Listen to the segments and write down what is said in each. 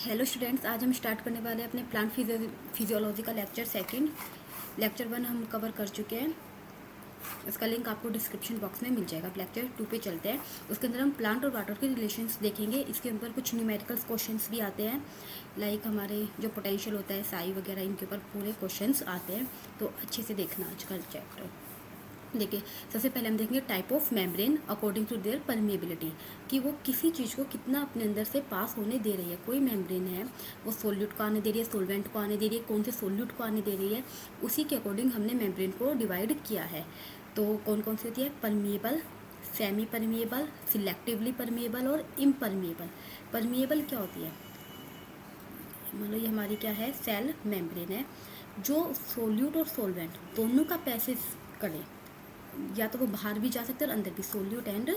Hello students, आज हम start करने वाले हैं अपने प्लांट फिजियोलॉजी का लेक्चर सेकंड। लेक्चर 1 हम कवर कर चुके हैं, इसका लिंक आपको डिस्क्रिप्शन बॉक्स में मिल जाएगा। अब लेक्चर 2 पे चलते हैं। उसके अंदर हम प्लांट और वाटर के रिलेशंस देखेंगे। इसके ऊपर कुछ न्यूमेरिकल्स क्वेश्चंस भी आते हैं, लाइक हमारे जो पोटेंशियल होता है, साई वगैरह, इनके ऊपर पूरे क्वेश्चंस आते हैं, तो अच्छे से देखना आज का चैप्टर। देखिए, सबसे पहले हम देखेंगे type of membrane according to their permeability, कि वो किसी चीज़ को कितना अपने अंदर से पास होने दे रही है। कोई मेम्ब्रेन है, वो सोल्यूट को आने दे रही है, सोलवेंट को आने दे रही है, कौन से सोल्यूट को आने दे रही है, उसी के अकॉर्डिंग हमने मेम्ब्रेन को डिवाइड किया है। तो कौन कौन सी होती है? Permeable, semi permeable, selectively permeable और इम्परमिएबल। परमिएबल क्या होती है? मतलब ये हमारी क्या है? सेल मेम्ब्रेन है, जो सोल्यूट और सोलवेंट दोनों का पैसेज करे, या तो वो बाहर भी जा सकते हैं और अंदर भी, सोल्यूट एंड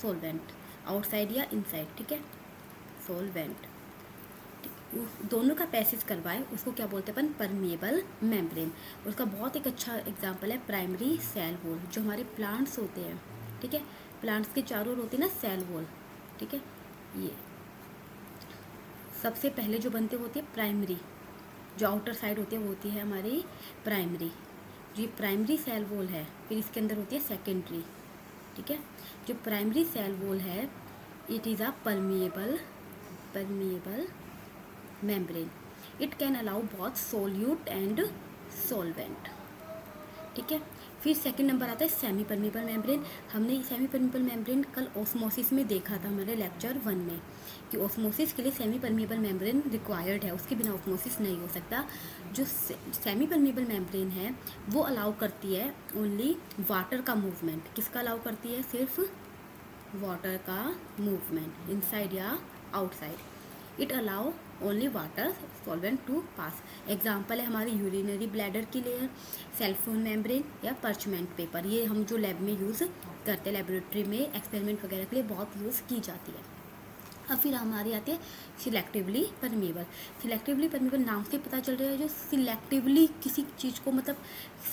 सोलवेंट, आउटसाइड या इनसाइड, ठीक है, सोलवेंट, दोनों का पैसेज करवाए, उसको क्या बोलते हैं अपन? Permeable membrane. उसका बहुत एक अच्छा एग्जांपल है प्राइमरी सेल वॉल, जो हमारे प्लांट्स होते हैं, ठीक है, प्लांट्स के चारों ओर होती है ना सेल वॉल, ठीक है। ये सबसे पहले जो बनते होती है प्राइमरी, जो आउटर साइड होती है वो होती है हमारी प्राइमरी, जो प्राइमरी सेल वॉल है। फिर इसके अंदर होती है सेकेंडरी, ठीक है। जो प्राइमरी सेल वॉल है, it is a permeable membrane. It can allow both solute and solvent, ठीक है। फिर सेकंड नंबर आता है सेमी परमिएबल मेम्ब्रेन। हमने सेमी परमिएबल मेम्ब्रेन कल ऑस्मोसिस में देखा था हमारे लेक्चर 1 में, कि ऑस्मोसिस के लिए सेमी परमिएबल मेम्ब्रेन रिक्वायर्ड है, उसके बिना ऑस्मोसिस नहीं हो सकता। जो सेमी परमिएबल मेम्ब्रेन है वो अलाउ करती है ओनली वाटर का मूवमेंट। किसका अलाउ करती है? सिर्फ वाटर का मूवमेंट, इनसाइड या outside. It allow only water solvent to pass. Example है हमारी यूरिनरी ब्लैडर की लेयर, सेलफोन मेम्ब्रेन या पर्चमेंट पेपर। ये हम जो लैब में यूज़ करते हैं, लेबोरेटरी में एक्सपेरिमेंट वगैरह के लिए बहुत यूज़ की जाती है। अब फिर हमारी आती है सिलेक्टिवली परमिएबल। सिलेक्टिवली परमिएबल नाम से पता चल रहा है, जो सिलेक्टिवली किसी चीज़ को मतलब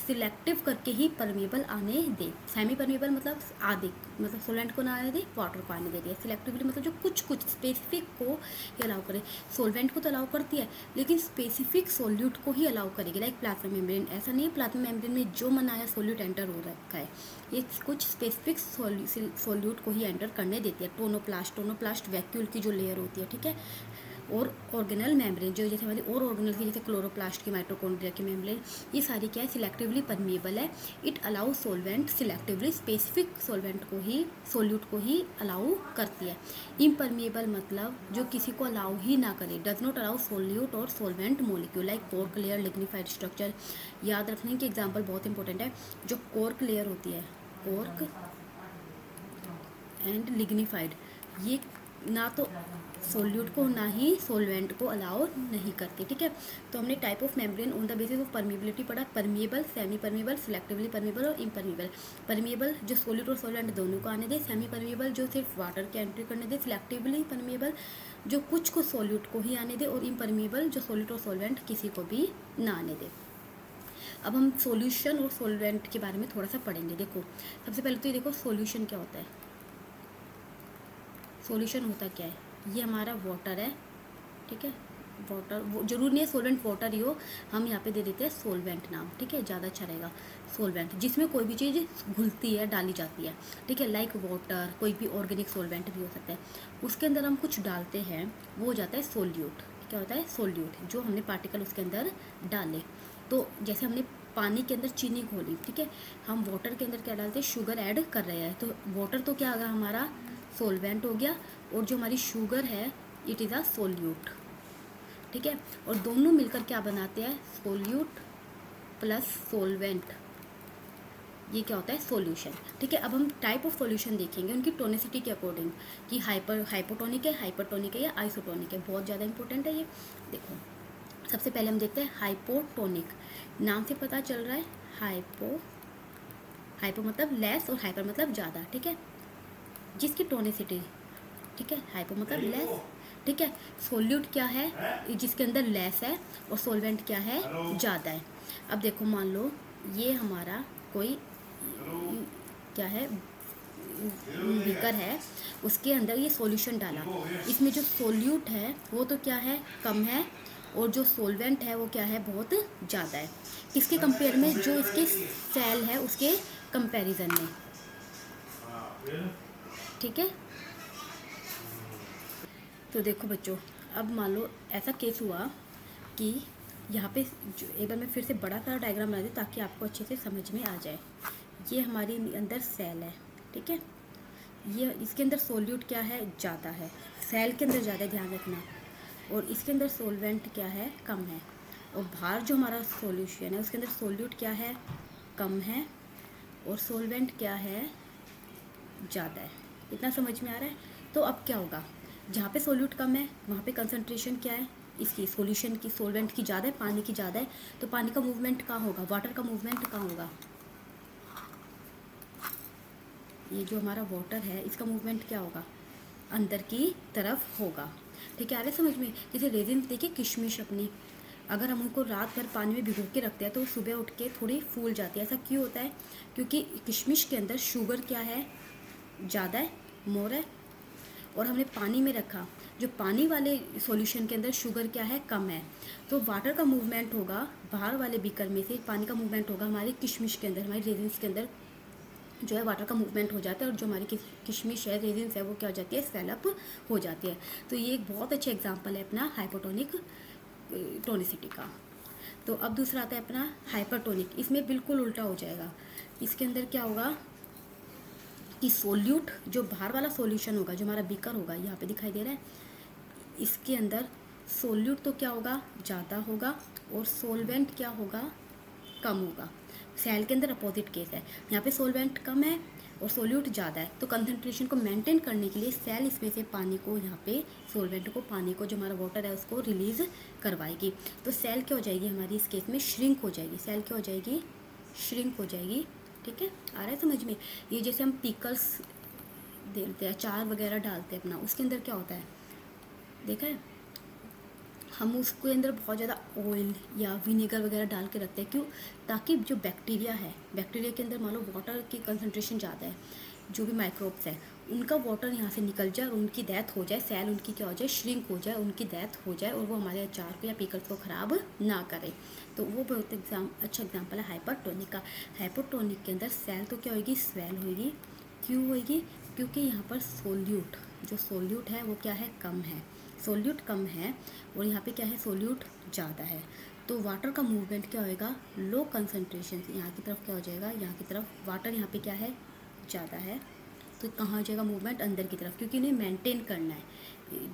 सिलेक्टिव करके ही परमिएबल आने दे। सेमी परमिएबल मतलब आधे, मतलब सोलेंट को ना आने दे, वाटर को आने दे रही है। सिलेक्टिवली मतलब जो कुछ कुछ स्पेसिफिक को ही अलाउ करे। सोलवेंट को तो अलाउ करती है, लेकिन स्पेसिफिक सोल्यूट को ही अलाउ करेगी। लाइक प्लाज्मा मेम्ब्रेन, ऐसा नहीं है प्लाज्मा मेम्ब्रेन में जो मनाया सोल्यूट एंटर हो रखा है, ये कुछ स्पेसिफिक सोल्यूट को ही एंटर करने देती है। टोनोप्लास्ट वैक्यूल की जो लेयर होती है, ठीक है। और ऑर्गेनल मेम्ब्रेन, जो जैसे हमारी और ऑर्गेनल की, जैसे क्लोरोप्लास्ट की, माइटोकॉन्ड्रिया की मेम्ब्रेन, ये सारी क्या है? सिलेक्टिवली परमिएबल है। It allow solvent selectively, specific solvent को ही, सोल्यूट को ही अलाउ करती है। इम्परमिएबल मतलब जो किसी को अलाउ ही ना करे, डज नॉट अलाउ सोल्यूट और solvent molecule, like cork layer, lignified structure. याद रखने की एग्जाम्पल बहुत इंपॉर्टेंट है। जो कॉर्क लेयर होती है, कॉर्क एंड लिग्निफाइड, ये ना तो सोल्यूट को ना ही सोलवेंट को अलाउ नहीं करती, ठीक है। तो हमने type of membrane on the basis of permeability पढ़ा, permeable, semi permeable, selectively permeable और इम्परमिएबल। परमिएबल जो सोल्यूट और सोलवेंट दोनों को आने दे, सेमी परमिएबल जो सिर्फ वाटर की एंट्री करने दे, सिलेक्टिवली परमिएबल जो कुछ को सोल्यूट को ही आने दे, और इम्परमिएबल जो सोल्यूट और सोलवेंट किसी को भी ना आने दे। अब हम सॉल्यूशन और सोलवेंट के बारे में थोड़ा सा पढ़ेंगे। देखो, सबसे पहले तो ये देखो सॉल्यूशन क्या होता है। सॉल्यूशन होता क्या है? ये हमारा वाटर है, ठीक है। वाटर, वो जरूर नहीं है सोलवेंट वाटर ही हो, हम यहाँ पे दे देते हैं सोलवेंट नाम, ठीक है, ज़्यादा अच्छा रहेगा। सोलवेंट जिसमें कोई भी चीज़ घुलती है, डाली जाती है, ठीक है, लाइक वाटर, कोई भी ऑर्गेनिक सोलवेंट भी हो सकता है। उसके अंदर हम कुछ डालते हैं, वो हो जाता है सोल्यूट। क्या होता है? सोल्यूट, जो हमने पार्टिकल उसके अंदर डाले। तो जैसे हमने पानी के अंदर चीनी घोली, ठीक है, हम वाटर के अंदर क्या डालते हैं? शुगर ऐड कर रहे हैं, तो वाटर तो क्या होगा? हमारा सोलवेंट हो गया, और जो हमारी शुगर है, इट इज़ अ सोल्यूट, ठीक है। और दोनों मिलकर क्या बनाते हैं? सोल्यूट प्लस सोलवेंट, ये क्या होता है? सॉल्यूशन, ठीक है। अब हम टाइप ऑफ सॉल्यूशन देखेंगे उनकी टोनिसिटी के अकॉर्डिंग, कि हाइपोटोनिक है, हाइपरटोनिक है या आइसोटोनिक है। बहुत ज़्यादा इंपॉर्टेंट है ये। देखो, सबसे पहले हम देखते हैं हाइपोटोनिक। नाम से पता चल रहा है, हाइपो मतलब लेस और हाइपर मतलब ज़्यादा, ठीक है, जिसकी टोनिसिटी, ठीक है, हाइपो मतलब लेस, ठीक है। सोल्यूट क्या है? जिसके अंदर लेस है, और सोलवेंट क्या है? ज़्यादा है। अब देखो, मान लो ये हमारा कोई क्या है, बीकर है उसके अंदर ये सॉल्यूशन डाला, इसमें जो सोल्यूट है वो तो क्या है, कम है, और जो सोलवेंट है वो क्या है, बहुत ज़्यादा है। किसके कंपेयर में, जो इसके सेल है उसके कंपैरिजन में। ठीक है, तो देखो बच्चों, अब मान लो ऐसा केस हुआ कि यहाँ पे जो, एक बार मैं फिर से बड़ा सारा डायग्राम बना दूँ ताकि आपको अच्छे से समझ में आ जाए। ये हमारे अंदर सेल है, ठीक है, ये इसके अंदर सोल्यूट क्या है, ज़्यादा है, सेल के अंदर ज़्यादा ध्यान रखना, और इसके अंदर सोलवेंट क्या है, कम है, और बाहर जो हमारा सॉल्यूशन है उसके अंदर सोल्यूट क्या है, कम है, और सोलवेंट क्या है, ज़्यादा है। इतना समझ में आ रहा है। तो अब क्या होगा, जहाँ पे सोल्यूट कम है वहाँ पे कंसंट्रेशन क्या है, इसकी सॉल्यूशन की, सोलवेंट की ज़्यादा है, पानी की ज़्यादा है, तो पानी का मूवमेंट कहाँ होगा, वाटर का मूवमेंट कहाँ होगा, ये जो हमारा वाटर है इसका मूवमेंट क्या होगा, अंदर की तरफ होगा। ठीक है, आ रहा है समझ में। जैसे रेजिन देखिए, किशमिश अपनी, अगर हम उनको रात भर पानी में भिगो के रखते हैं तो सुबह उठ के थोड़ी फूल जाती है। ऐसा क्यों होता है, क्योंकि किशमिश के अंदर शुगर क्या है, ज़्यादा है, मोर है, और हमने पानी में रखा, जो पानी वाले सॉल्यूशन के अंदर शुगर क्या है, कम है, तो वाटर का मूवमेंट होगा बाहर वाले बीकर में से, पानी का मूवमेंट होगा हमारे किशमिश के अंदर, हमारी रेजिन्स के अंदर जो है वाटर का मूवमेंट हो जाता है, और जो हमारी किशमिश है, रेजिन्स है, वो क्या हो जाती है, स्वेलअप हो जाती है। तो ये एक बहुत अच्छा एग्जांपल है अपना हाइपोटोनिक टोनिसिटी का। तो अब दूसरा आता है अपना हाइपरटोनिक, इसमें बिल्कुल उल्टा हो जाएगा। इसके अंदर क्या होगा कि सोल्यूट, जो बाहर वाला सॉल्यूशन होगा, जो हमारा बीकर होगा, यहाँ पे दिखाई दे रहा है, इसके अंदर सोल्यूट तो क्या होगा, ज़्यादा होगा, और सोलवेंट क्या होगा, कम होगा। सेल के अंदर अपोजिट केस है, यहाँ पे सोलवेंट कम है और सोल्यूट ज़्यादा है, तो कंसंट्रेशन को मेंटेन करने के लिए सेल इसमें से पानी को, यहाँ पे सोलवेंट को, पानी को, जो हमारा वाटर है उसको रिलीज करवाएगी। तो सेल क्या हो जाएगी हमारी इस केस में, श्रिंक हो जाएगी, सेल क्या हो जाएगी, श्रिंक हो जाएगी। ठीक है, आ रहा है समझ में। ये जैसे हम पिकल्स देते हैं, अचार वगैरह डालते हैं अपना, उसके अंदर क्या होता है, देखा है, हम उसके अंदर बहुत ज़्यादा ऑयल या विनेगर वगैरह डाल के रखते हैं, क्यों, ताकि जो बैक्टीरिया है, बैक्टीरिया के अंदर मान लो वाटर की कंसंट्रेशन ज़्यादा है, जो भी माइक्रोब्स है उनका वाटर यहाँ से निकल जाए और उनकी डेथ हो जाए, सेल उनकी क्या हो जाए, श्रिंक हो जाए, उनकी डेथ हो जाए, और वो हमारे अचार को या पिकल्स को ख़राब ना करे। तो वो बहुत अच्छा एग्जाम्पल है हाइपरटोनिक का। हाइपरटोनिक के अंदर सेल तो क्या होगी, स्वेल होगी। क्यों होगी, क्योंकि यहाँ पर सोल्यूट, जो सोल्यूट है वो क्या है, कम है, सोल्यूट कम है, और यहाँ पे क्या है, सोल्यूट ज़्यादा है, तो वाटर का मूवमेंट क्या होएगा, लो कंसंट्रेशन, यहाँ की तरफ क्या हो जाएगा, यहाँ की तरफ, वाटर यहाँ पे क्या है, ज़्यादा है, तो कहाँ हो जाएगा मूवमेंट, अंदर की तरफ, क्योंकि इन्हें मेंटेन करना है,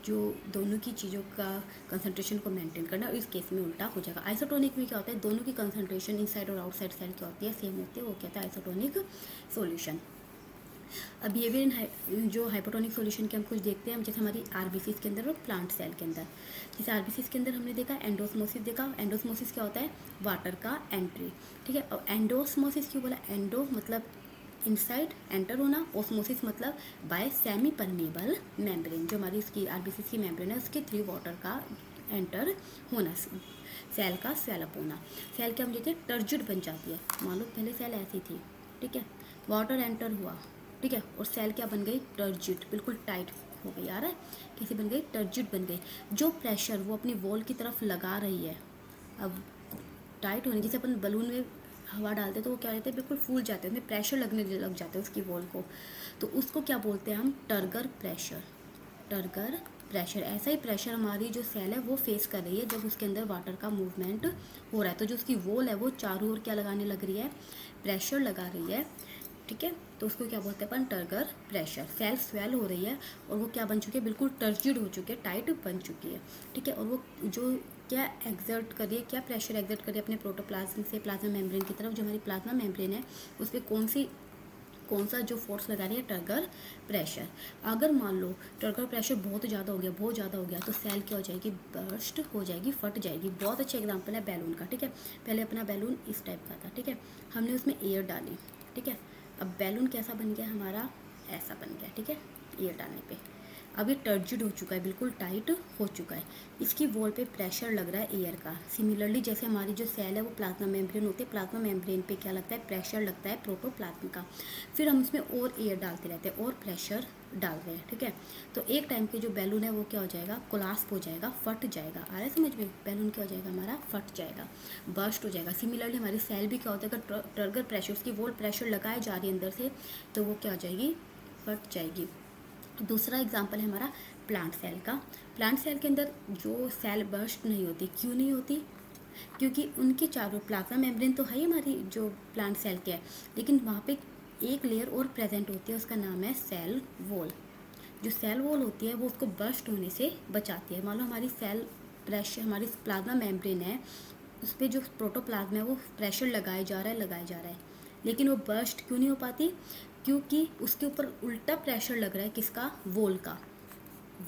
जो दोनों की चीज़ों का कंसंट्रेशन को मेंटेन करना है। इस केस में उल्टा हो जाएगा। आइसोटोनिक में क्या होता है, दोनों की कंसंट्रेशन इनसाइड और आउटसाइड सेल क्या होती है, सेम होती है, वो क्या होता है, आइसोटोनिक सॉल्यूशन। अब बिहेवियर जो हाइपोटोनिक सॉल्यूशन के हम कुछ देखते हैं, जैसे हमारी आरबीसी के अंदर और प्लांट सेल के अंदर। जैसे आरबीसी के अंदर हमने देखा एंडोस्मोसिस देखा। एंडोस्मोसिस क्या होता है, वाटर का एंट्री। ठीक है, और एंडोस्मोसिस क्यों बोला, एंडो मतलब इनसाइड, एंटर होना, ओस्मोसिस मतलब बाय सेमी परमेबल मेम्ब्रेन, जो हमारी इसकी आरबीसी की मेम्ब्रेन है उसके थ्रू वाटर का एंटर होना, सेल का स्वेलअप होना। सेल क्या हम कहते हैं, टर्जिड बन जाती है। मान लो पहले सेल ऐसी थी, ठीक है, वाटर एंटर हुआ, ठीक है, और सेल क्या बन गई, टर्जिड, बिल्कुल टाइट हो गई। आ रहा है, कैसे बन गई, टर्जिड बन गई। जो प्रेशर वो अपनी वॉल की तरफ लगा रही है, अब टाइट होने, जैसे अपन बलून में हवा डालते हैं तो वो क्या रहते हैं, बिल्कुल फूल जाते हैं, उसमें प्रेशर लगने लग जाता है उसकी वॉल को, तो उसको क्या बोलते हैं हम, टर्गर प्रेशर। टर्गर प्रेशर, ऐसा ही प्रेशर हमारी जो सेल है वो फेस कर रही है जब उसके अंदर वाटर का मूवमेंट हो रहा है। तो जो उसकी वॉल है वो चारों ओर क्या लगाने लग रही है, प्रेशर लगा रही है। ठीक है, तो उसको क्या बोलते हैं अपन, टर्गर प्रेशर। सेल स्वेल हो रही है और वो क्या बन चुकी है, बिल्कुल टर्जिड हो चुकी है, टाइट बन चुकी है। ठीक है, और वो जो क्या एग्जर्ट कर रही है, क्या प्रेशर एग्जर्ट कर रही है अपने प्रोटोप्लाज्म से प्लाज्मा मेम्ब्रेन की तरफ। जो हमारी प्लाज्मा मेम्ब्रेन है उस पर कौन सा जो फोर्स लगा रही है, टर्गर प्रेशर। अगर मान लो टर्गर प्रेशर बहुत ज़्यादा हो गया तो सेल क्या हो जाएगी, बर्स्ट हो जाएगी, फट जाएगी। बहुत अच्छा एग्जांपल है बैलून का। ठीक है, पहले अपना बैलून इस टाइप का था, ठीक है, हमने उसमें एयर डाली, ठीक है, अब बैलून कैसा बन गया हमारा, ऐसा बन गया, ठीक है, एयर डालने पे। अब ये टर्जिड हो चुका है, बिल्कुल टाइट हो चुका है। इसकी वॉल पे प्रेशर लग रहा है एयर का। सिमिलरली जैसे हमारी जो सेल है वो प्लाज्मा मेम्ब्रेन होती है, प्लाज्मा मेम्ब्रेन पे क्या लगता है, प्रेशर लगता है प्रोटोप्लाज्म का। फिर हम इसमें और एयर डालते रहते हैं और प्रेशर डाल रहे हैं, ठीक है। तो एक टाइम के जो बैलून है वो क्या हो जाएगा, कोलास्प हो जाएगा, फट जाएगा। आ रहा है समझ में, बैलून क्या हो जाएगा हमारा, फट जाएगा, बर्स्ट हो जाएगा। सिमिलरली हमारी सेल भी क्या होता है, अगर टर्गर प्रेशर, उसकी वॉल प्रेशर लगाए जा रही है अंदर से, तो वो क्या हो जाएगी, फट जाएगी। दूसरा एग्जाम्पल है हमारा प्लांट सेल का। प्लांट सेल के अंदर जो सेल बर्स्ट नहीं होती, क्यों नहीं होती, क्योंकि उनके चारों प्लाज्मा मेम्ब्रेन तो है ही हमारी जो प्लांट सेल के है, लेकिन वहाँ पे एक लेयर और प्रेजेंट होती है, उसका नाम है सेल वॉल। जो सेल वॉल होती है वो उसको बर्स्ट होने से बचाती है। मान लो हमारी सेल प्रेशर, हमारी प्लाज्मा मेम्ब्रेन है, उस पर जो प्रोटोप्लाज्म है वो प्रेशर लगाया जा रहा है, लेकिन वो बर्स्ट क्यों नहीं हो पाती, क्योंकि उसके ऊपर उल्टा प्रेशर लग रहा है, किसका, वॉल का।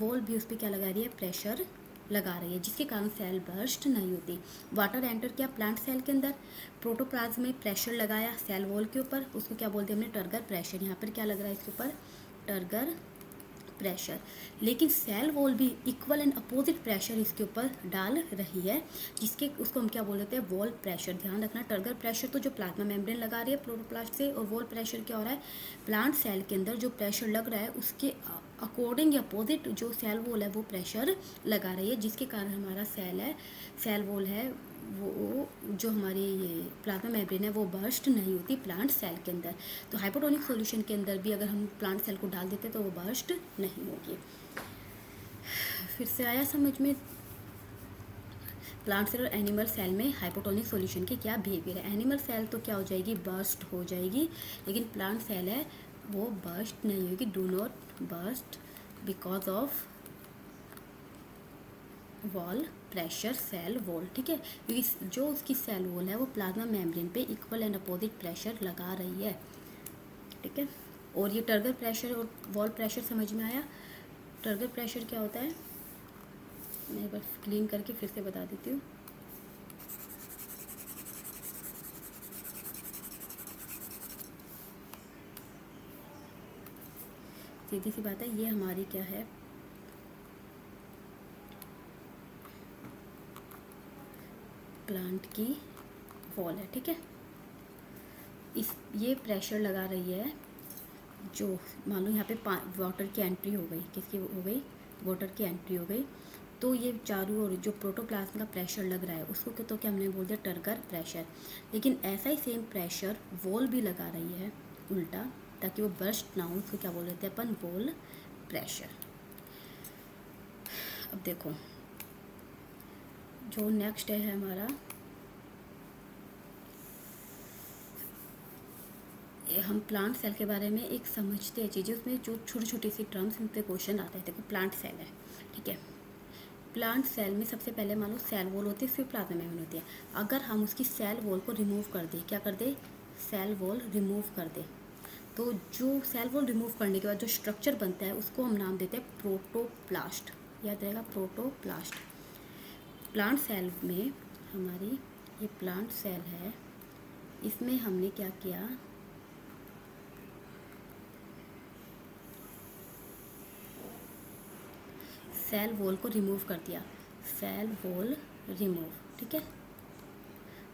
वॉल भी उस पर क्या लगा रही है, प्रेशर लगा रही है, जिसके कारण सेल बर्स्ट नहीं होती। वाटर एंटर किया प्लांट सेल के अंदर, प्रोटोप्लाज्म में प्रेशर लगाया सेल वॉल के ऊपर, उसको क्या बोलते हैं हमने, टर्गर प्रेशर। यहाँ पर क्या लग रहा है इसके ऊपर, टर्गर प्रेशर। लेकिन सेल वॉल भी इक्वल एंड अपोजिट प्रेशर इसके ऊपर डाल रही है, जिसके उसको हम क्या बोल देते हैं, वॉल प्रेशर। ध्यान रखना, टर्गर प्रेशर तो जो प्लाज्मा मेम्ब्रेन लगा रही है प्रोटोप्लास्ट से, और वॉल प्रेशर क्या हो रहा है, प्लांट सेल के अंदर जो प्रेशर लग रहा है उसके अकॉर्डिंग या अपोजिट जो सेल वॉल है वो प्रेशर लगा रही है, जिसके कारण हमारा सेल वॉल है वो, जो हमारी ये प्लाज्मा मेम्ब्रेन है वो बर्स्ट नहीं होती प्लांट सेल के अंदर। तो हाइपोटोनिक सॉल्यूशन के अंदर भी अगर हम प्लांट सेल को डाल देते तो वो बर्स्ट नहीं होगी। फिर से आया समझ में, प्लांट सेल और एनिमल सेल में हाइपोटोनिक सॉल्यूशन के क्या बिहेवियर है। एनिमल सेल तो क्या हो जाएगी, बर्स्ट हो जाएगी, लेकिन प्लांट सेल है वो बर्स्ट नहीं होगी, do not burst because of wall pressure cell wall, ठीक है। क्योंकि जो उसकी सेल वॉल है वो प्लाज्मा मेम्ब्रेन पे इक्वल एंड अपोजिट प्रेशर लगा रही है, ठीक है। और ये टर्गर प्रेशर और वॉल प्रेशर समझ में आया। टर्गर प्रेशर क्या होता है, मैं एक बार क्लीन करके फिर से बता देती हूँ। सीधी सी बात है, ये हमारी क्या है, प्लांट की वॉल है, ठीक है। ये प्रेशर लगा रही है, जो मान लो यहाँ पे वाटर की एंट्री हो गई, किसकी हो गई, वाटर की एंट्री हो गई, तो ये चारों ओर जो प्रोटोप्लाज्म का प्रेशर लग रहा है उसको तो क्या हमने बोल दिया, टर्गर प्रेशर। लेकिन ऐसा ही सेम प्रेशर वॉल भी लगा रही है उल्टा, ताकि वो बर्स्ट ना हो, उसको क्या बोल देते हैं अपन, वॉल प्रेशर। अब देखो जो नेक्स्ट है हमारा, हम प्लांट सेल के बारे में एक समझते हैं चीज़ें, उसमें जो छोटी छोटी सी टर्म्स इन पे क्वेश्चन आते हैं। देखो प्लांट सेल है, ठीक है। प्लांट सेल में सबसे पहले मान लो सेल वॉल होती है, फिर प्लाज्मा मेम्ब्रेन होती है। अगर हम उसकी सेल वॉल को रिमूव कर दें, क्या कर दे, सेल वॉल रिमूव कर दे, तो जो सेल वॉल रिमूव करने के बाद जो स्ट्रक्चर बनता है उसको हम नाम देते हैं प्रोटोप्लास्ट। याद रहेगा, प्रोटोप्लास्ट। प्लांट सेल में हमारी ये प्लांट सेल है, इसमें हमने क्या किया, सेल वॉल को रिमूव कर दिया, सेल वॉल रिमूव, ठीक है।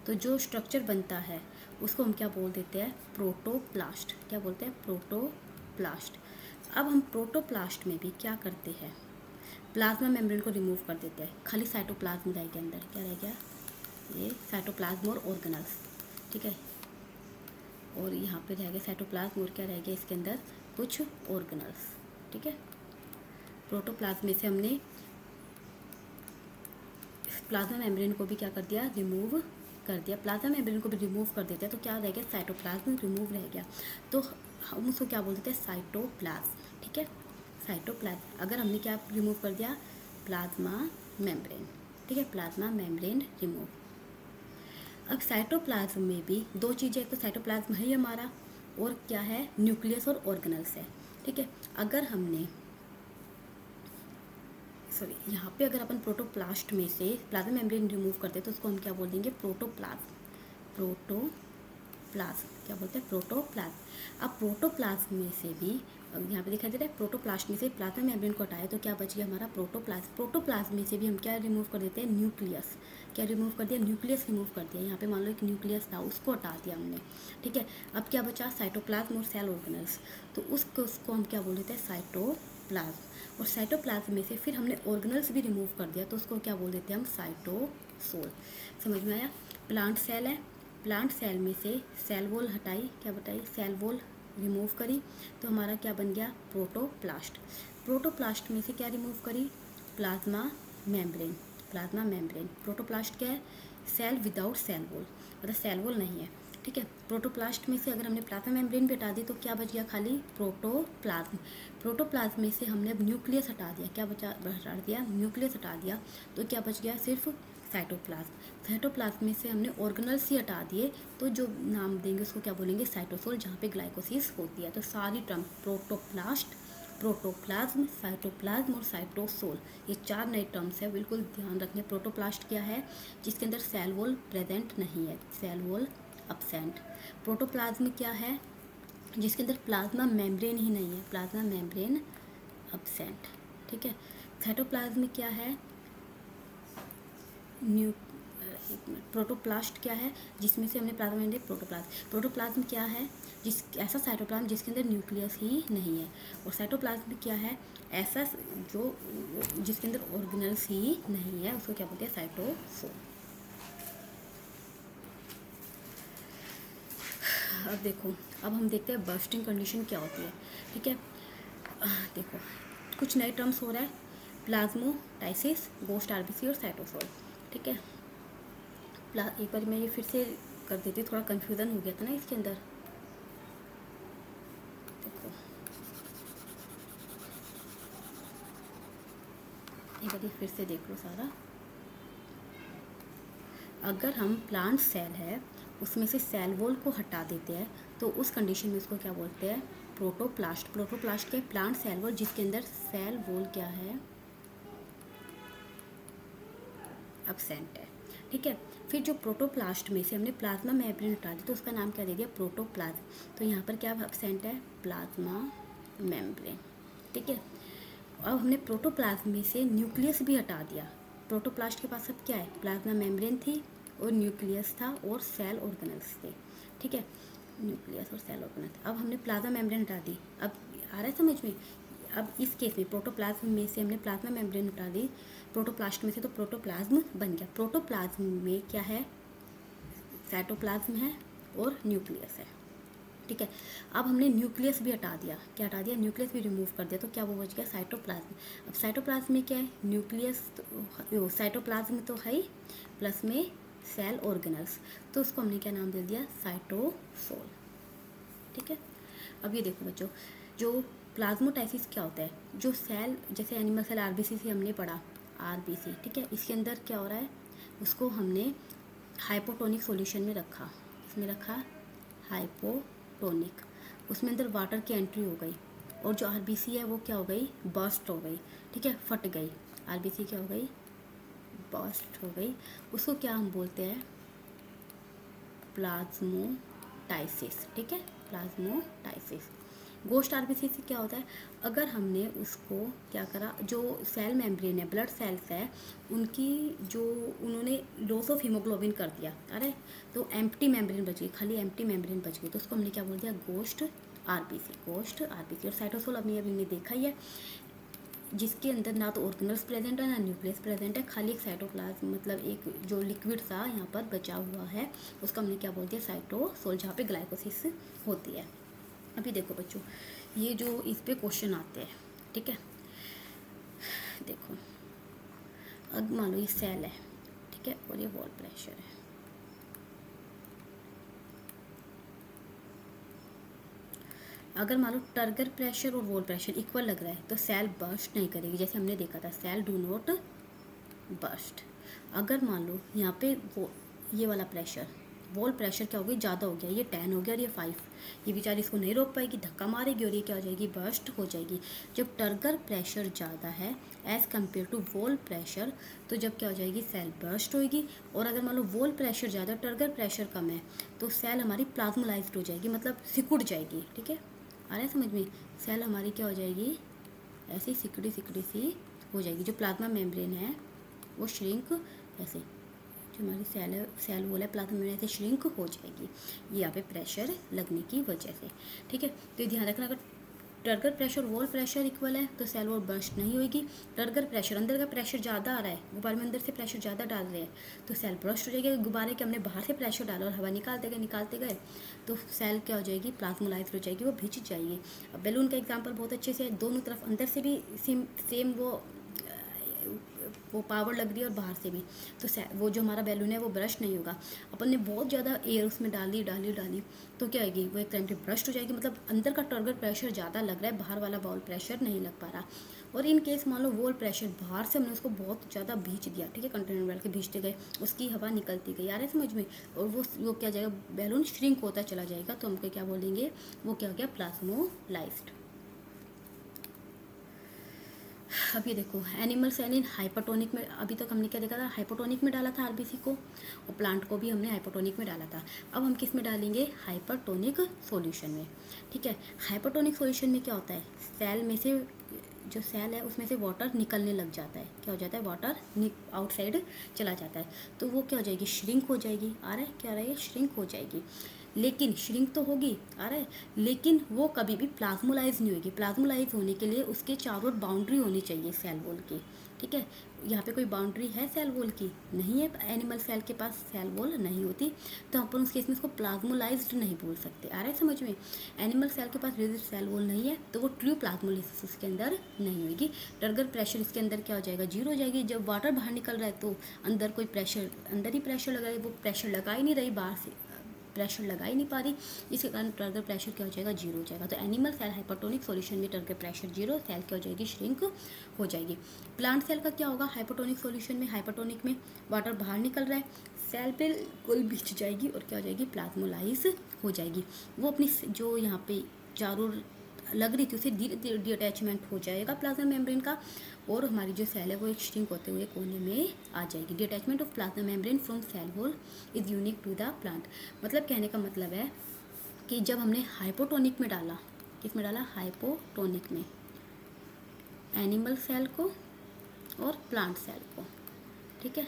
तो जो स्ट्रक्चर बनता है उसको हम क्या बोल देते हैं, प्रोटोप्लास्ट। क्या बोलते हैं, प्रोटोप्लास्ट। अब हम प्रोटोप्लास्ट में भी क्या करते हैं, प्लाज्मा मेम्ब्रेन को रिमूव कर देते हैं, खाली साइटोप्लाज्म रहेगा अंदर। क्या रह गया, ये साइटोप्लाज्म और ऑर्गेनल्स, ठीक है। और यहाँ पे रह गया साइटोप्लाज्म और क्या रह गया इसके अंदर, कुछ ऑर्गेनल्स, ठीक है। प्रोटोप्लाज्म में से हमने प्लाज्मा मेम्ब्रेन को भी क्या कर दिया, रिमूव कर दिया। प्लाज्मा मेम्ब्रेन को भी रिमूव कर देते हैं तो क्या रह गया, साइटोप्लाज्म रिमूव रह गया, तो हम उसको क्या बोल देते हैं, साइटोप्लाज्म, ठीक है। साइटोप्लाज्म, अगर हमने क्या रिमूव कर दिया, प्लाज्मा मेम्ब्रेन, ठीक है, प्लाज्मा मेम्ब्रेन रिमूव। अब साइटोप्लाज्म में भी दो चीज़ें, एक तो साइटोप्लाज्म है ही हमारा, और क्या है, न्यूक्लियस और ऑर्गेनल्स है, ठीक है। अगर हमने यहाँ पे अगर अपन प्रोटोप्लास्ट में से प्लाज्मा मेम्ब्रेन रिमूव करते हैं तो उसको हम क्या बोल देंगे, प्रोटोप्लाज्म। प्रोटोप्लाज्म क्या बोलते हैं, प्रोटोप्लाज्म। अब प्रोटोप्लाज्म में से भी अब यहाँ पे दिखाई दे रहा है प्रोटोप्लास्ट में से प्लाज्मा मेम्ब्रेन को हटाया तो क्या बच गया हमारा प्रोटोप्लाज्म। प्रोटोप्लाज्म में से भी हम क्या रिमूव कर देते हैं, न्यूक्लियस। क्या रिमूव कर दिया, न्यूक्लियस रिमूव कर दिया। यहाँ पे मान लो एक न्यूक्लियस था, उसको हटा दिया हमने, ठीक है। अब क्या बचा, साइटोप्लाज्म और सेल ऑर्गेनल्स। तो उसको हम क्या बोल देते हैं, साइटोप्लाज्म। और साइटोप्लाज्म में से फिर हमने ऑर्गेनल्स भी रिमूव कर दिया तो उसको क्या बोल देते हैं हम, साइटोसोल। समझ में आया। प्लांट सेल है, प्लांट सेल में से सेल वॉल हटाई, क्या बताई, सेल वॉल रिमूव करी तो हमारा क्या बन गया, प्रोटोप्लास्ट। प्रोटोप्लास्ट में से क्या रिमूव करी, plasma membrane. Plasma membrane, protoplast क्या है, सेल विदाउट सेल वॉल, मतलब सेल वॉल नहीं है, ठीक है। प्रोटोप्लास्ट में से अगर हमने प्लाज्मा मेम्ब्रेन भी हटा दी तो क्या बच गया, खाली प्रोटोप्लाज्म। प्रोटोप्लाज्म में से हमने अब न्यूक्लियस हटा दिया, क्या बचा, हटा दिया, न्यूक्लियस हटा दिया तो क्या बच गया, सिर्फ साइटोप्लाज्म। साइटोप्लाज्म में से हमने ऑर्गेनल्स ही हटा दिए तो जो नाम देंगे उसको क्या बोलेंगे, साइटोसोल, जहाँ पे ग्लाइकोसिस होती है। तो सारी टर्म प्रोटोप्लास्ट, प्रोटोप्लाज्म, साइटोप्लाज्म और साइटोसोल, ये 4 नए टर्म्स है, बिल्कुल ध्यान रखने। प्रोटोप्लास्ट क्या है, जिसके अंदर सेल वॉल प्रेजेंट नहीं है, सेल वॉल अब्सेंट। प्रोटोप्लाज्म क्या है, जिसके अंदर प्लाज्मा मेम्ब्रेन ही नहीं है, प्लाज्मा मेम्ब्रेन अब्सेंट, ठीक है। साइटोप्लाज्म क्या है, प्रोटोप्लास्ट क्या है, जिसमें से हमने प्लाज्मा मेम्ब्रेन, प्रोटोप्लाज्म। प्रोटोप्लाज्म क्या है, जिस ऐसा साइटोप्लाज्म जिसके अंदर न्यूक्लियस ही नहीं है। और साइटोप्लाज्म क्या है, ऐसा जो जिसके अंदर ऑर्गेनल्स ही नहीं है, उसको क्या बोलते हैं, साइटोसोल। अब देखो, अब हम देखते हैं बर्स्टिंग कंडीशन क्या होती है, ठीक है। देखो कुछ नए टर्म्स हो रहा है, प्लाज्मोटाइसिस, गोस्ट आरबीसी और साइटोसोल, ठीक है। एक बार मैं ये फिर से कर देती, थोड़ा कंफ्यूजन हो गया था ना इसके अंदर। देखो एक बार ये फिर से देख लो सारा। अगर हम प्लांट सेल है उसमें से सेल वॉल को हटा देते हैं तो उस कंडीशन में उसको क्या बोलते हैं, प्रोटोप्लास्ट। प्रोटोप्लास्ट क्या है, प्लांट सेल वॉल जिसके अंदर सेल वॉल क्या है, अब्सेंट है, ठीक है। फिर जो प्रोटोप्लास्ट में से हमने प्लाज्मा मेम्ब्रेन हटा दी तो उसका नाम क्या दे दिया, प्रोटोप्लाज्म। तो यहाँ पर क्या अब्सेंट है, प्लाज्मा मेम्ब्रेन, ठीक है। अब हमने प्रोटोप्लाज्म में से न्यूक्लियस भी हटा दिया। प्रोटोप्लास्ट के पास अब क्या है, प्लाज्मा मेम्ब्रेन थी और न्यूक्लियस था और सेल ऑर्गेनल्स थे, ठीक है, न्यूक्लियस और सेल ऑर्गेनल्स। अब हमने प्लाज्मा मेम्ब्रेन हटा दी, अब आ रहा है समझ में। अब इस केस में प्रोटोप्लाज्म में से हमने प्लाज्मा मेम्ब्रेन हटा दी प्रोटोप्लास्ट में से, तो प्रोटोप्लाज्म बन गया। प्रोटोप्लाज्म में क्या है, साइटोप्लाज्म है और न्यूक्लियस है, ठीक है। अब हमने न्यूक्लियस भी हटा दिया, क्या हटा दिया, न्यूक्लियस भी रिमूव कर दिया तो क्या वो बच गया, साइटोप्लाज्म। अब साइटोप्लाज्म में क्या है, न्यूक्लियस तो साइटोप्लाज्म तो है ही, प्लस में सेल ऑर्गेनल्स, तो उसको हमने क्या नाम दे दिया, साइटोसोल, ठीक है। अब ये देखो बच्चों, जो प्लाज्मोटाइसिस क्या होता है, जो सेल जैसे एनिमल सेल आरबीसी से हमने पढ़ा, आरबीसी, ठीक है, इसके अंदर क्या हो रहा है, उसको हमने हाइपोटोनिक सॉल्यूशन में रखा, इसमें रखा हाइपोटोनिक, उसमें अंदर वाटर की एंट्री हो गई और जो आरबीसी है वो क्या हो गई, बर्स्ट हो गई, ठीक है, फट गई। आरबीसी क्या हो गई, बर्स्ट हो गई। उसको क्या हम बोलते हैं, प्लाज्मोटाइसिस, ठीक है, प्लाज्मोटाइसिस। गोस्ट आरबीसी से क्या होता है, अगर हमने उसको क्या करा, जो सेल मेम्ब्रेन है, ब्लड सेल्स है, उनकी जो उन्होंने लॉस ऑफ हीमोग्लोबिन कर दिया, अरे तो एम्प्टी मेम्ब्रेन बच गई, खाली एम्प्टी मेम्ब्रेन बच गई, तो उसको हमने क्या बोल दिया, गोस्ट आरबीसी, गोस्ट आरबीसी। और साइटोसोल अभी हमने देखा ही है, जिसके अंदर ना तो ऑर्गेनल्स प्रेजेंट है ना न्यूक्लियस प्रेजेंट है, खाली एक साइटोप्लाज्म, मतलब एक जो लिक्विड सा यहाँ पर बचा हुआ है, उसका हमने क्या बोल दिया, साइटोसोल, जहाँ पे ग्लाइकोसिस होती है। अभी देखो बच्चों, ये जो इस पे क्वेश्चन आते हैं, ठीक है, देखो अब मान लो ये सेल है, ठीक है, और ये वॉल प्रेशर है, अगर मान लो टर्गर प्रेशर और वॉल प्रेशर इक्वल लग रहा है तो सेल बर्स्ट नहीं करेगी, जैसे हमने देखा था, सेल डू नॉट बर्स्ट। अगर मान लो यहाँ पे वो ये वाला प्रेशर, वॉल प्रेशर क्या हो गई, ज़्यादा हो गया, ये 10 हो गया और ये 5, ये बेचारी इसको नहीं रोक पाएगी, धक्का मारेगी और ये क्या हो जाएगी, बर्स्ट हो जाएगी। जब टर्गर प्रेशर ज़्यादा है as compare to wall pressure, तो जब क्या हो जाएगी, सेल बर्स्ट होएगी। और अगर मान लो वॉल प्रेशर ज़्यादा, टर्गर प्रेशर कम है, तो सेल हमारी प्लाज्मोलाइज्ड हो जाएगी, मतलब सिकुड़ जाएगी, ठीक है, आ रहा है समझ में, सेल हमारी क्या हो जाएगी, ऐसी सिकड़ी सिकड़ी सी हो जाएगी। जो प्लाज्मा मेम्ब्रेन है वो श्रिंक ऐसे, जो हमारी सेल है, सेल वॉल है, प्लाज्मा मेम्ब्रेन ऐसे श्रिंक हो जाएगी, ये यहाँ पे प्रेशर लगने की वजह से। ठीक है, तो ध्यान रखना, अगर turgor pressure wall pressure equal है तो सेल वॉल बर्स्ट नहीं होगी। टर्गर प्रेशर, अंदर का प्रेशर ज़्यादा आ रहा है, गुब्बारे में अंदर से प्रेशर ज़्यादा डाल रहे हैं तो सेल बर्स्ट हो जाएगी। गुब्बारे के हमने बाहर से प्रेशर डाला और हवा निकालते गए तो सेल क्या हो जाएगी, प्लाज्मोलाइज्ड हो जाएगी, वो भिज जाएगी। अब बैलून का एग्जाम्पल बहुत अच्छे से है, दोनों तरफ अंदर से भी सेम वो पावर लग रही है और बाहर से भी, तो वो जो हमारा बैलून है वो ब्रश नहीं होगा। अपन ने बहुत ज़्यादा एयर उसमें डाली तो क्या आएगी, वो एक टाइम पे ब्रश हो जाएगी। मतलब अंदर का टर्गर प्रेशर ज़्यादा लग रहा है, बाहर वाला वॉल प्रेशर नहीं लग पा रहा। और इन केस मान लो वॉल प्रेशर बाहर से हमने उसको बहुत ज़्यादा भींच दिया, ठीक है, कंटेनर डाल के भींचते गए, उसकी हवा निकलती गई, आ रहा है समझ में, और वो क्या जाएगा, बैलून श्रिंक होता चला जाएगा, तो हमको क्या बोलेंगे, वो क्या हो गया, प्लाज्मोलाइज्ड। अब ये देखो, एनिमल सेल इन हाइपरटोनिक में, अभी तक हमने क्या देखा था, हाइपोटोनिक में डाला था आरबीसी को, और प्लांट को भी हमने हाइपोटोनिक में डाला था। अब हम किस में डालेंगे, हाइपरटोनिक सॉल्यूशन में। ठीक है, हाइपरटोनिक सॉल्यूशन में क्या होता है, सेल में से, जो सेल है उसमें से वाटर निकलने लग जाता है, क्या हो जाता है, वाटर आउटसाइड चला जाता है, तो वो क्या हो जाएगी, श्रिंक हो जाएगी, आ रहा है, क्या आ रहा है, श्रिंक हो जाएगी। लेकिन श्रिंक तो होगी, आ रहा है, लेकिन वो कभी भी प्लाज्मोलाइज नहीं होगी। प्लाज्मोलाइज होने के लिए उसके चारों बाउंड्री होनी चाहिए सेल वॉल की। ठीक है, यहाँ पे कोई बाउंड्री है सेल वॉल की, नहीं है, एनिमल सेल के पास सेल वॉल नहीं होती, तो अपन उस केस में उसको प्लाज्मोलाइज्ड नहीं बोल सकते। आ रहा है समझ में, एनिमल सेल के पास रिजिड सेल वॉल नहीं है तो वो ट्रू प्लाज्मोलिसिस उसके अंदर नहीं होगी। टर्गर प्रेशर इसके अंदर क्या हो जाएगा, जीरो हो जाएगी। जब वाटर बाहर निकल रहा है तो अंदर कोई प्रेशर, अंदर ही प्रेशर लगा रही, वो प्रेशर लगा ही नहीं रही, बाहर से प्रेशर लगा ही नहीं पा रही, इसके कारण टर्गर प्रेशर क्या हो जाएगा, जीरो हो जाएगा। तो एनिमल सेल हाइपरटोनिक सॉल्यूशन में टर्गर प्रेशर जीरो, सेल क्या हो जाएगी, श्रिंक हो जाएगी। प्लांट सेल का क्या होगा, हाइपरटोनिक सॉल्यूशन में, हाइपरटोनिक में वाटर बाहर निकल रहा है, सेल बिल्कुल भिज जाएगी और क्या हो जाएगी, प्लाज्मोलाइज हो जाएगी। वो अपनी जो यहाँ पे चारों लग रही थी उसे धीरे धीरे डिअटैचमेंट हो जाएगा प्लाज्मा मेम्ब्रेन का, और हमारी जो सेल है वो एक श्रिंक होते हुए कोने में आ जाएगी। Detachment of plasma membrane from cell wall is unique to the plant. मतलब कहने का मतलब है कि जब हमने हाइपोटोनिक में डाला, किस में डाला, हाइपोटोनिक में, एनिमल सेल को और प्लांट सेल को, ठीक है,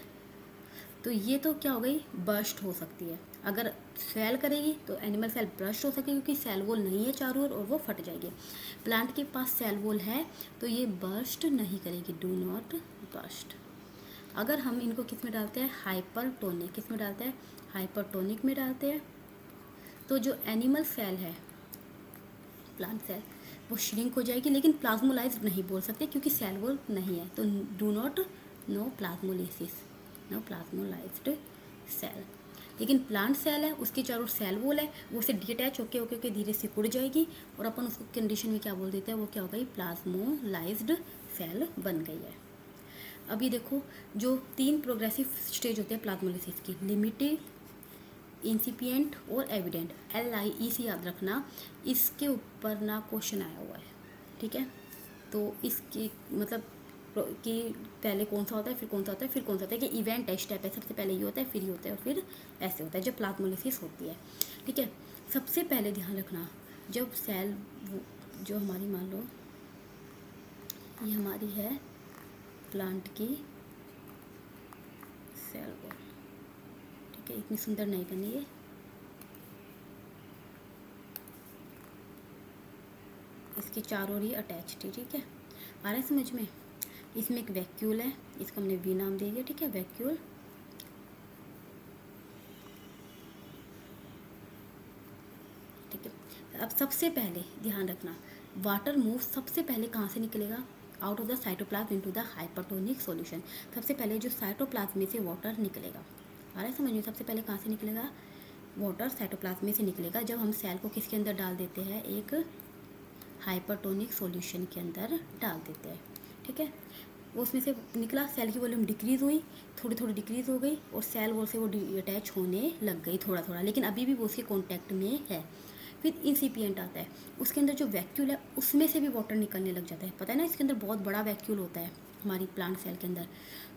तो ये तो क्या हो गई, बर्स्ट हो सकती है। अगर सेल करेगी तो एनिमल सेल बर्स्ट हो सकेगी क्योंकि सेल वॉल नहीं है चारों ओर और वो फट जाएगी। प्लांट के पास सेल वॉल है तो ये बर्स्ट नहीं करेगी, डू नॉट बर्स्ट। अगर हम इनको किस में डालते हैं, हाइपरटोनिक, किस में डालते हैं, हाइपरटोनिक में डालते हैं, तो जो एनिमल सेल है, प्लांट सेल, वो श्रिंक हो जाएगी, लेकिन प्लाज्मोलाइज्ड नहीं बोल सकते क्योंकि सेल वॉल नहीं है, तो do not, no plasmolysis, no plasmolysed cell. लेकिन प्लांट सेल है, उसके चारों सेल वॉल है, वो उसे डिटैच होके होके होके धीरे से उड़ जाएगी और अपन उसको कंडीशन में क्या बोल देते हैं, वो क्या हो गई, प्लाज्मोलाइज्ड सेल बन गई है। अभी देखो, जो 3 प्रोग्रेसिव स्टेज होते हैं प्लाज्मोलिसिस की, लिमिटेड, इंसिपिएंट और एविडेंट, LIEC याद रखना, इसके ऊपर ना क्वेश्चन आया हुआ है, ठीक है। तो इसकी मतलब कि पहले कौन सा होता है, फिर कौन सा होता है, फिर कौन सा होता है, कि इवेंट है, स्टेप है, सबसे पहले ये होता है, फिर ये होता है, और फिर ऐसे होता है जब प्लाज्मोलिसिस होती है, ठीक है। सबसे पहले ध्यान रखना, जब सेल, जो हमारी मान लो ये हमारी है प्लांट की सेल वॉल, ठीक है, इतनी सुंदर नहीं बनी है, इसके चारों ओर अटैच थी, ठीक है, आ रहा है समझ में। इसमें एक वैक्यूल है, इसको हमने वी नाम दे दिया, ठीक है, वैक्यूल। ठीक है, अब सबसे पहले ध्यान रखना, वाटर मूव सबसे पहले कहाँ से निकलेगा, out of the cytoplasm into the hypertonic solution. सबसे पहले जो साइटोप्लाज्म में से वाटर निकलेगा, आ रहा है समझ में, सबसे पहले कहाँ से निकलेगा, वाटर साइटोप्लाज्म में से निकलेगा जब हम सेल को किसके अंदर डाल देते हैं, एक हाइपरटोनिक सॉल्यूशन के अंदर डाल देते हैं, ठीक है। वो उसमें से निकला, सेल की वॉल्यूम डिक्रीज़ हुई, थोड़ी थोड़ी डिक्रीज़ हो गई और सेल वॉल से वो अटैच होने लग गई थोड़ा थोड़ा, लेकिन अभी भी वो उसके कॉन्टैक्ट में है। फिर इंसिपिएंट आता है, उसके अंदर जो वैक्यूल है उसमें से भी वाटर निकलने लग जाता है, पता है ना, इसके अंदर बहुत बड़ा वैक्यूल होता है, हमारी प्लांट सेल के अंदर,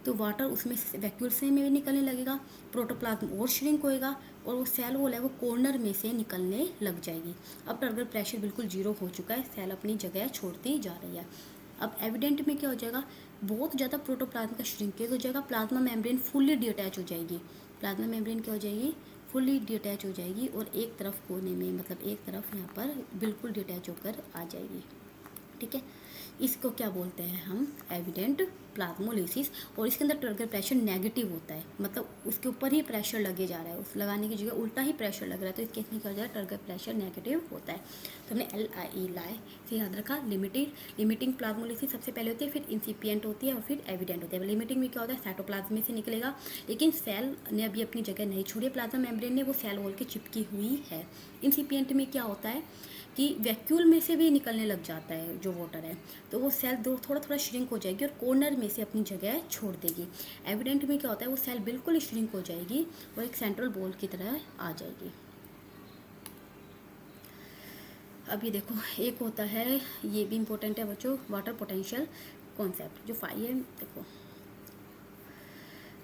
तो वाटर उसमें वैक्यूल से में भी निकलने लगेगा, प्रोटोप्लाज्म और श्रिंक होएगा और वो सेल वॉल है वो कॉर्नर में से निकलने लग जाएगी। अब टर्गर प्रेशर बिल्कुल जीरो हो चुका है, सेल अपनी जगह छोड़ती जा रही है। अब एविडेंट में क्या हो जाएगा, बहुत ज़्यादा प्रोटोप्लाज्म का श्रिंकेज हो जाएगा, प्लाज्मा मेम्ब्रेन फुल्ली डिटैच हो जाएगी। प्लाज्मा मेम्ब्रेन क्या हो जाएगी, फुल्ली डिटैच हो जाएगी और एक तरफ कोने में, मतलब एक तरफ यहाँ पर बिल्कुल डिटैच होकर आ जाएगी। ठीक है, इसको क्या बोलते हैं हम, एविडेंट प्लाज्मोलिसिस। और इसके अंदर टर्गर प्रेशर नेगेटिव होता है, मतलब उसके ऊपर ही प्रेशर लगे जा रहा है, उस लगाने की जगह उल्टा ही प्रेशर लग रहा है, तो इस केस में क्या हो जाएगा, टर्गर प्रेशर नेगेटिव होता है। तो हमने LIE लाए से याद रखा। लिमिटिंग प्लाज्मोलिसिस सबसे पहले होती है, फिर इंसिपिएंट होती है और फिर एविडेंट होती है। लिमिटिंग में क्या होता है, साइटोप्लाज्म में से निकलेगा, लेकिन सेल ने अभी अपनी जगह नहीं छोड़ी, प्लाज्मा मेम्ब्रेन ने वो सेल वॉल के चिपकी हुई है। इंसिपिएंट में क्या होता है कि वैक्यूल में से भी निकलने लग जाता है जो वाटर है, तो वो सेल थोड़ा थोड़ा श्रिंक हो जाएगी और कॉर्नर में से अपनी जगह छोड़ देगी। एविडेंट में क्या होता है, वो सेल बिल्कुल श्रिंक हो जाएगी और एक सेंट्रल बॉल की तरह आ जाएगी। अब ये देखो, एक होता है, ये भी इम्पोर्टेंट है बच्चों, वाटर पोटेंशियल कॉन्सेप्ट जो 5 है। देखो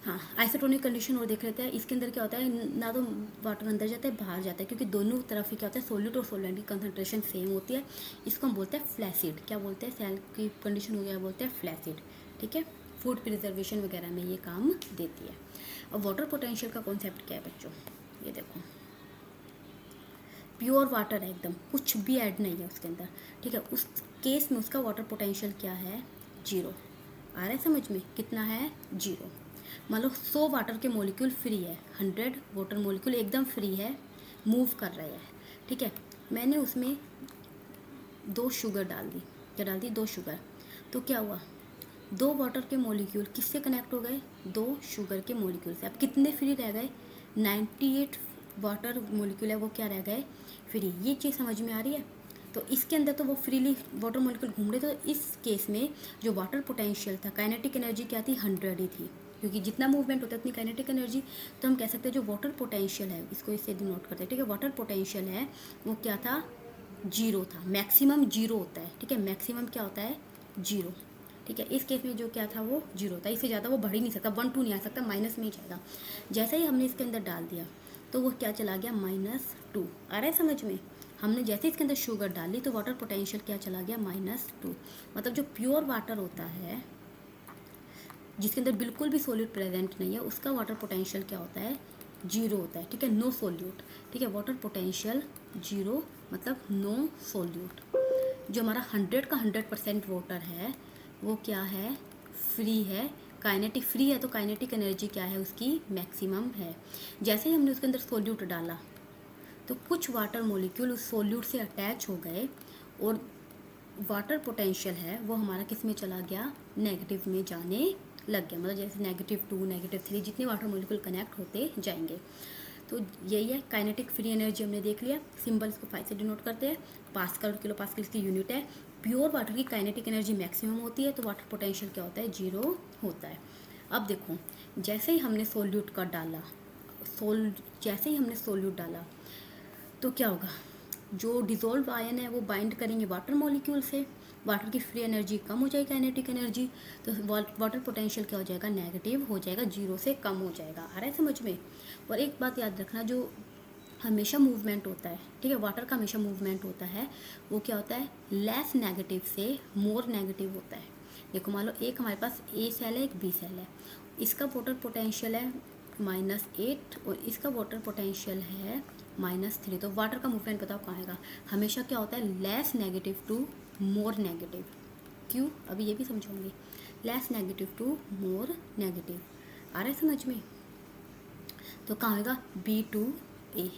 हाँ, आइसोटोनिक कंडीशन और देख लेते हैं। इसके अंदर क्या होता है, ना तो वाटर अंदर जाता है बाहर जाता है, क्योंकि दोनों तरफ ही क्या होता है, सोल्यूट और सोलवेंट की कंसंट्रेशन सेम होती है। इसको हम बोलते हैं फ्लैसिड। क्या बोलते हैं, सेल की कंडीशन हो गया बोलते हैं फ्लैसिड। ठीक है, फूड प्रिजर्वेशन वगैरह में ये काम देती है। अब वाटर पोटेंशियल का कॉन्सेप्ट क्या है बच्चों, ये देखो, प्योर वाटर है एकदम, कुछ भी ऐड नहीं है उसके अंदर। ठीक है, उस केस में उसका वाटर पोटेंशियल क्या है, 0। आ रहा है समझ में, कितना है, 0। मान लो 100 वाटर के मॉलिक्यूल फ्री है, 100 वाटर मॉलिक्यूल एकदम फ्री है, मूव कर रहे हैं। ठीक है, मैंने उसमें 2 शुगर डाल दी, क्या डाल दी, 2 शुगर, तो क्या हुआ, 2 वाटर के मॉलिक्यूल किससे कनेक्ट हो गए, 2 शुगर के मॉलिक्यूल से। अब कितने फ्री रह गए, 98 वाटर मॉलिक्यूल है वो क्या रह गए, फ्री। ये चीज़ समझ में आ रही है। तो इसके अंदर तो वो फ्रीली वाटर मॉलिक्यूल घूम रहे, तो इस केस में जो वाटर पोटेंशियल था, काइनेटिक एनर्जी क्या थी, 100 ही थी, क्योंकि जितना मूवमेंट होता है उतनी काइनेटिक एनर्जी। तो हम कह सकते हैं जो वाटर पोटेंशियल है, इसको इससे डिनोट करते हैं। ठीक है, वाटर पोटेंशियल है वो क्या था, 0 था। मैक्सिमम 0 होता है। ठीक है, मैक्सिमम क्या होता है, 0। ठीक है, इस केस में जो क्या था वो 0 था, इससे ज़्यादा वो बढ़ ही नहीं सकता, 1 2 नहीं आ सकता, माइनस में ही जाएगा। जैसे ही हमने इसके अंदर डाल दिया तो वो क्या चला गया, -2। आ रहा है समझ में, हमने जैसे इसके अंदर शुगर डाली तो वाटर पोटेंशियल क्या चला गया, -2। मतलब जो प्योर वाटर होता है, जिसके अंदर बिल्कुल भी सॉल्यूट प्रेजेंट नहीं है, उसका वाटर पोटेंशियल क्या होता है, 0 होता है। ठीक है, नो सॉल्यूट। ठीक है, वाटर पोटेंशियल 0 मतलब नो सॉल्यूट। जो हमारा 100 का 100% वाटर है वो क्या है, फ्री है, काइनेटिक फ्री है, तो काइनेटिक एनर्जी क्या है उसकी, मैक्सिमम है। जैसे ही हमने उसके अंदर सॉल्यूट डाला तो कुछ वाटर मॉलिक्यूल उस सॉल्यूट से अटैच हो गए और वाटर पोटेंशियल है वो हमारा किस में चला गया, नेगेटिव में जाने लग गया। मतलब जैसे -2 -3 जितने वाटर मॉलिक्यूल कनेक्ट होते जाएंगे। तो यही है काइनेटिक फ्री एनर्जी, हमने देख लिया। सिंबल इसको 5 से डिनोट करते हैं। पास्कल, किलो पास्कल इसकी यूनिट है। प्योर वाटर की काइनेटिक एनर्जी मैक्सिमम होती है, तो वाटर पोटेंशियल क्या होता है, 0 होता है। अब देखो, जैसे ही हमने सोल्यूट का डाला, जैसे ही हमने सोल्यूट डाला तो क्या होगा, जो डिज़ोल्व आयन है वो बाइंड करेंगे वाटर मॉलिक्यूल से, वाटर की फ्री एनर्जी कम हो जाएगी, काइनेटिक एनर्जी, तो वाटर पोटेंशियल क्या हो जाएगा, नेगेटिव हो जाएगा, 0 से कम हो जाएगा। आ रहा है समझ में। और एक बात याद रखना, जो हमेशा मूवमेंट होता है, ठीक है, वाटर का हमेशा मूवमेंट होता है, वो क्या होता है, लेस नेगेटिव से मोर नेगेटिव होता है। देखो मान लो एक हमारे पास ए सेल है, एक बी सेल है, इसका वाटर पोटेंशियल है -8 और इसका वाटर पोटेंशियल है -3, तो वाटर का मूवमेंट बताओ कहाँ आएगा, हमेशा क्या होता है, less negative to more negative. क्यों, अभी ये भी समझाऊंगी, less negative to more negative. आ रहा है समझ में। तो कहाँ होगा, B2A।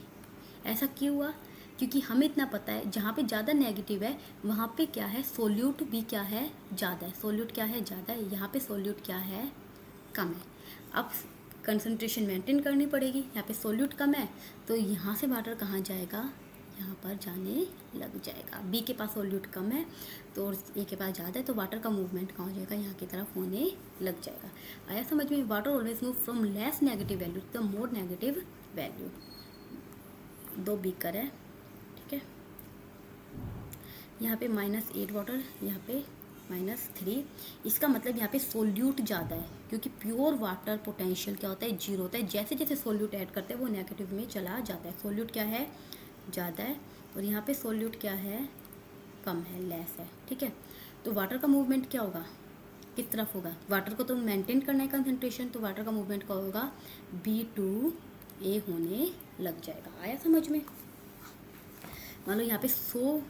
ऐसा क्यों हुआ, क्योंकि हमें इतना पता है जहाँ पे ज़्यादा नेगेटिव है वहाँ पे क्या है, सोल्यूट भी क्या है, ज़्यादा है। सोल्यूट क्या है, ज़्यादा है, यहाँ पे सोल्यूट क्या है, कम है। अब कंसंट्रेशन मेंटेन करनी पड़ेगी, यहाँ पे सोल्यूट कम है तो यहाँ से वाटर कहाँ जाएगा, यहाँ पर जाने लग जाएगा। बी के पास सोल्यूट कम है तो ए के पास ज़्यादा है, तो वाटर का मूवमेंट कहाँ हो जाएगा, यहाँ की तरफ होने लग जाएगा। आया समझ में। Water always move from less negative value to the more negative value. 2 beaker है, ठीक है, यहाँ पे -8 वाटर, यहाँ पे -3। इसका मतलब यहाँ पे सोल्यूट ज़्यादा है, क्योंकि प्योर वाटर पोटेंशियल क्या होता है, 0 होता है। जैसे जैसे सोल्यूट ऐड करते हैं वो नेगेटिव में चला जाता है। सोल्यूट क्या है, ज़्यादा है, और यहाँ पे सोल्यूट क्या है, कम है, लेस है। ठीक है, तो वाटर का मूवमेंट क्या होगा, किस तरफ होगा, वाटर को तो मेंटेन करना है कंसंट्रेशन, तो वाटर का मूवमेंट क्या होगा, B/A होने लग जाएगा। आया समझ में। मान लो यहाँ पे 100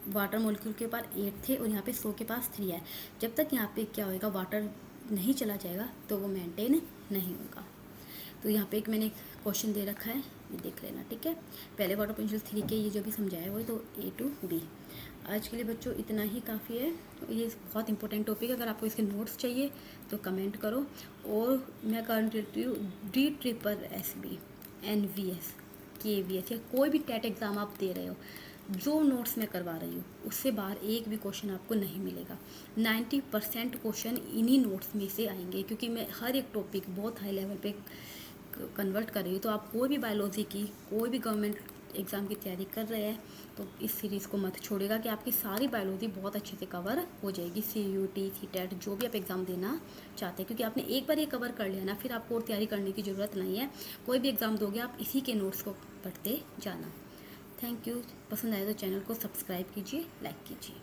वाटर मॉलिक्यूल के पास 8 थे और यहाँ पे 100 के पास 3 है। जब तक यहाँ पे क्या होएगा, वाटर नहीं चला जाएगा तो वो मेंटेन नहीं होगा। तो यहाँ पे एक मैंने क्वेश्चन दे रखा है, ये देख लेना। ठीक है, पहले वाटर पोटेंशियल 3 के ये जो भी समझाया वो, तो A to B। आज के लिए बच्चों इतना ही काफ़ी है। ये बहुत इंपॉर्टेंट टॉपिक है, अगर आपको इसके नोट्स चाहिए तो कमेंट करो। और मैं करंट देती हूँ DSSB, NVS, KVS या कोई भी टेट एग्ज़ाम आप दे रहे हो, जो नोट्स मैं करवा रही हूँ उससे बाहर एक भी क्वेश्चन आपको नहीं मिलेगा। 90% क्वेश्चन इन्हीं नोट्स में से आएंगे, क्योंकि मैं हर एक टॉपिक बहुत हाई लेवल पे कन्वर्ट कर रही हूँ। तो आप कोई भी बायोलॉजी की, कोई भी गवर्नमेंट एग्ज़ाम की तैयारी कर रहे हैं तो इस सीरीज़ को मत छोड़ेगा, कि आपकी सारी बायोलॉजी बहुत अच्छे से कवर हो जाएगी। CUT, CTET जो भी आप एग्ज़ाम देना चाहते हैं, क्योंकि आपने एक बार ये कवर कर लिया ना, फिर आपको और तैयारी करने की ज़रूरत नहीं है। कोई भी एग्ज़ाम दोगे आप इसी के नोट्स को पढ़ते जाना। Thank you. पसंद आए तो चैनल को सब्सक्राइब कीजिए, लाइक कीजिए।